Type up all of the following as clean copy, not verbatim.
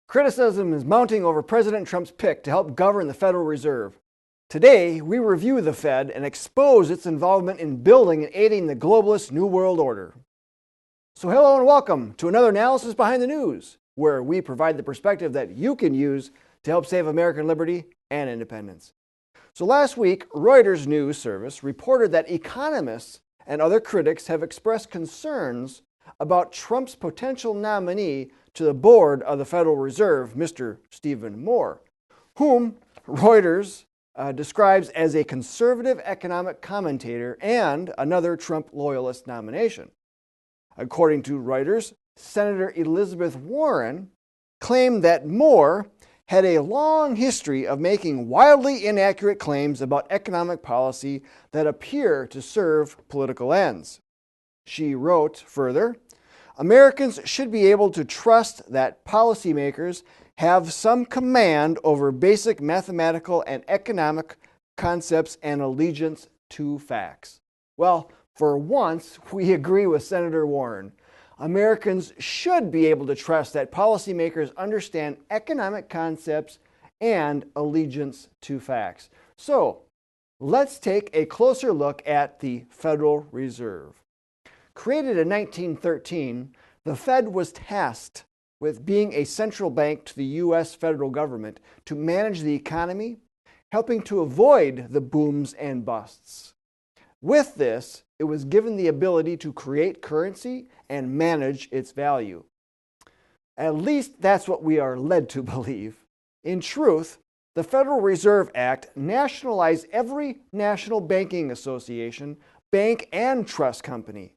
Criticism is mounting over President Trump's pick to help govern the Federal Reserve. Today, we review the Fed and expose its involvement in building and aiding the globalist New World Order. So hello and welcome to another Analysis Behind the News, where we provide the perspective that you can use to help save American liberty and independence. So last week, Reuters news service reported that economists and other critics have expressed concerns about Trump's potential nominee to the board of the Federal Reserve, Mr. Stephen Moore, whom Reuters describes as a conservative economic commentator and another Trump loyalist nomination. According to Reuters, Senator Elizabeth Warren claimed that Moore had a long history of making wildly inaccurate claims about economic policy that appear to serve political ends. She wrote further, Americans should be able to trust that policymakers have some command over basic mathematical and economic concepts and allegiance to facts. Well, for once, we agree with Senator Warren. Americans should be able to trust that policymakers understand economic concepts and allegiance to facts. So, let's take a closer look at the Federal Reserve. Created in 1913, the Fed was tasked with being a central bank to the U.S. federal government to manage the economy, helping to avoid the booms and busts. With this, it was given the ability to create currency and manage its value. At least that's what we are led to believe. In truth, the Federal Reserve Act nationalized every national banking association, bank, and trust company.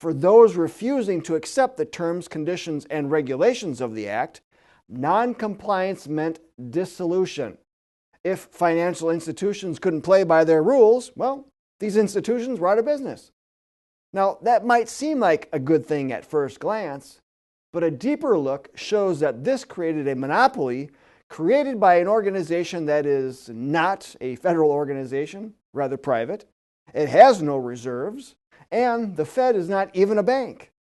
For those refusing to accept the terms, conditions, and regulations of the Act, non-compliance meant dissolution. If financial institutions couldn't play by their rules, well, these institutions were out of business. Now, that might seem like a good thing at first glance, but a deeper look shows that this created a monopoly created by an organization that is not a federal organization, rather private. It has no reserves, and the Fed is not even a bank.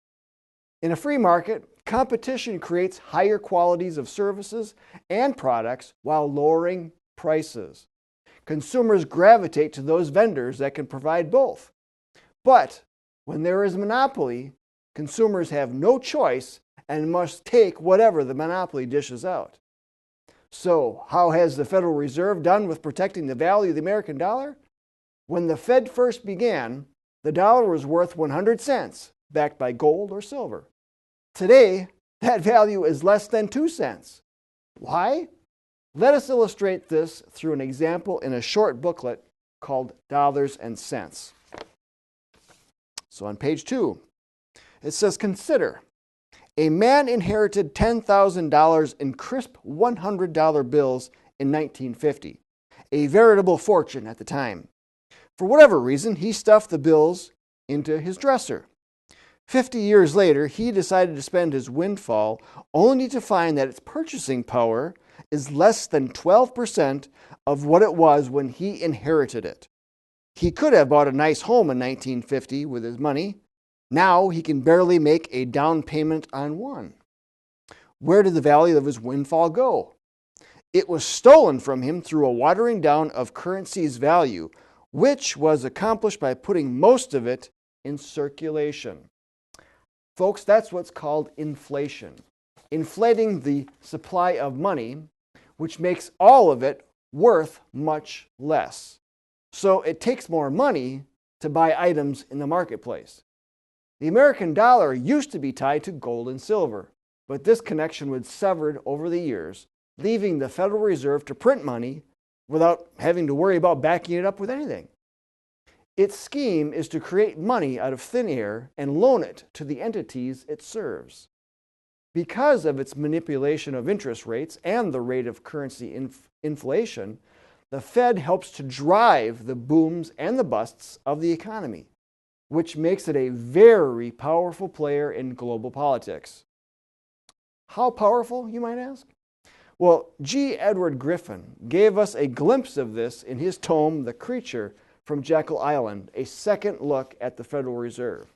In a free market, competition creates higher qualities of services and products while lowering prices. Consumers gravitate to those vendors that can provide both. But when there is a monopoly, consumers have no choice and must take whatever the monopoly dishes out. So, how has the Federal Reserve done with protecting the value of the American dollar? When the Fed first began, the dollar was worth 100 cents, backed by gold or silver. Today, that value is less than 2 cents. Why? Let us illustrate this through an example in a short booklet called Dollars and Cents. So on page 2, it says, consider, a man inherited $10,000 in crisp $100 bills in 1950, a veritable fortune at the time. For whatever reason, he stuffed the bills into his dresser. 50 years later, he decided to spend his windfall only to find that its purchasing power is less than 12% of what it was when he inherited it. He could have bought a nice home in 1950 with his money. Now he can barely make a down payment on one. Where did the value of his windfall go? It was stolen from him through a watering down of currency's value, which was accomplished by putting most of it in circulation. Folks, that's what's called inflation. Inflating the supply of money, which makes all of it worth much less. So it takes more money to buy items in the marketplace. The American dollar used to be tied to gold and silver, but this connection was severed over the years, leaving the Federal Reserve to print money without having to worry about backing it up with anything. Its scheme is to create money out of thin air and loan it to the entities it serves. Because of its manipulation of interest rates and the rate of currency inflation, the Fed helps to drive the booms and the busts of the economy, which makes it a very powerful player in global politics. How powerful, you might ask? Well, G. Edward Griffin gave us a glimpse of this in his tome, The Creature from Jekyll Island, a second look at the Federal Reserve.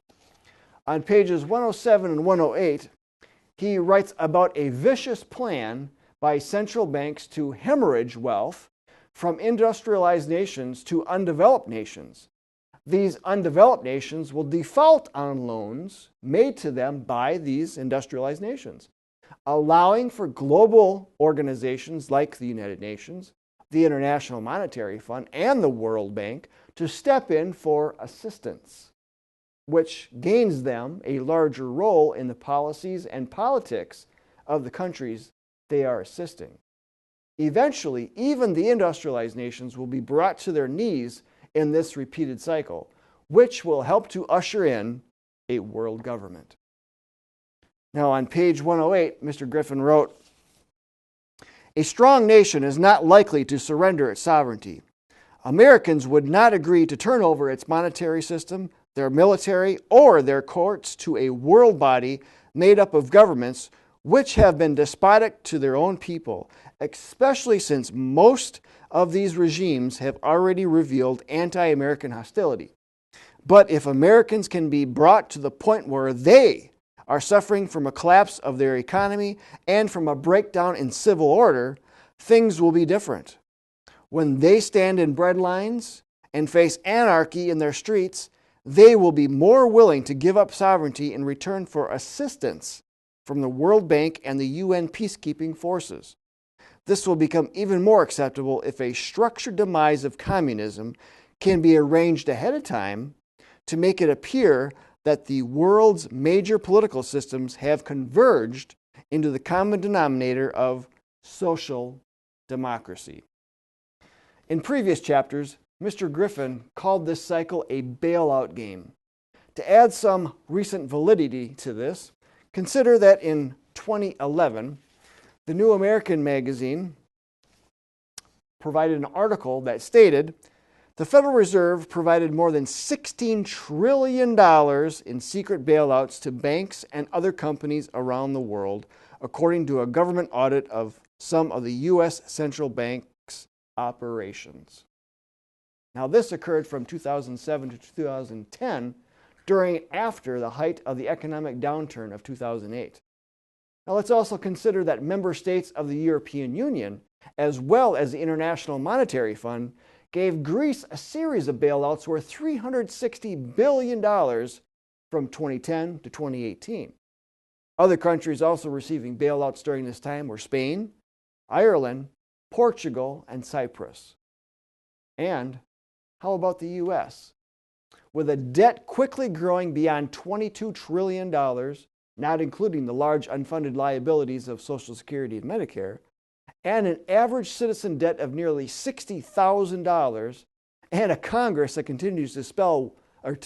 On pages 107 and 108, he writes about a vicious plan by central banks to hemorrhage wealth from industrialized nations to undeveloped nations. These undeveloped nations will default on loans made to them by these industrialized nations, allowing for global organizations like the United Nations, the International Monetary Fund, and the World Bank to step in for assistance, which gains them a larger role in the policies and politics of the countries they are assisting. Eventually, even the industrialized nations will be brought to their knees in this repeated cycle, which will help to usher in a world government. Now, on page 108, Mr. Griffin wrote, "A strong nation is not likely to surrender its sovereignty. Americans would not agree to turn over its monetary system, their military, or their courts to a world body made up of governments which have been despotic to their own people, especially since most of these regimes have already revealed anti-American hostility. But if Americans can be brought to the point where they are suffering from a collapse of their economy and from a breakdown in civil order, things will be different. When they stand in bread lines and face anarchy in their streets, they will be more willing to give up sovereignty in return for assistance from the World Bank and the UN peacekeeping forces. This will become even more acceptable if a structured demise of communism can be arranged ahead of time to make it appear that the world's major political systems have converged into the common denominator of social democracy." In previous chapters, Mr. Griffin called this cycle a bailout game. To add some recent validity to this, consider that in 2011, the New American magazine provided an article that stated, "The Federal Reserve provided more than $16 trillion in secret bailouts to banks and other companies around the world, according to a government audit of some of the U.S. central bank's operations." Now, this occurred from 2007 to 2010, during and after the height of the economic downturn of 2008. Now, let's also consider that member states of the European Union, as well as the International Monetary Fund, gave Greece a series of bailouts worth $360 billion from 2010 to 2018. Other countries also receiving bailouts during this time were Spain, Ireland, Portugal, and Cyprus. And how about the U.S.? With a debt quickly growing beyond $22 trillion, not including the large unfunded liabilities of Social Security and Medicare, and an average citizen debt of nearly $60,000, and a Congress that continues to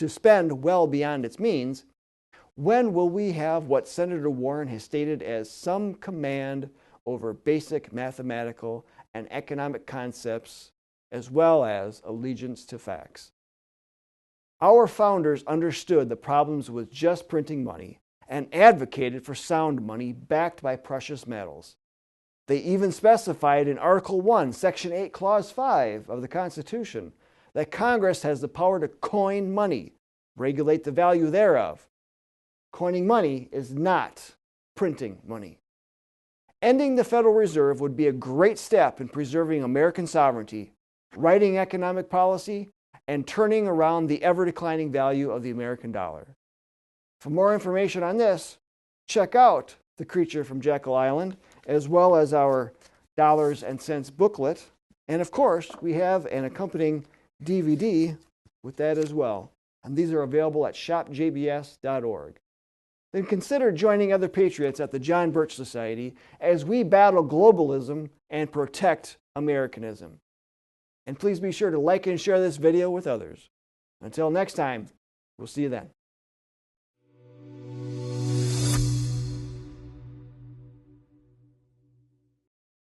spend well beyond its means, when will we have what Senator Warren has stated as some command over basic mathematical and economic concepts, as well as allegiance to facts? Our founders understood the problems with just printing money and advocated for sound money backed by precious metals. They even specified in Article 1, Section 8, Clause 5 of the Constitution that Congress has the power to coin money, regulate the value thereof. Coining money is not printing money. Ending the Federal Reserve would be a great step in preserving American sovereignty, writing economic policy, and turning around the ever-declining value of the American dollar. For more information on this, check out The Creature from Jekyll Island, as well as our Dollars and Cents booklet. And of course, we have an accompanying DVD with that as well. And these are available at shopjbs.org. Then consider joining other patriots at the John Birch Society as we battle globalism and protect Americanism. And please be sure to like and share this video with others. Until next time, we'll see you then.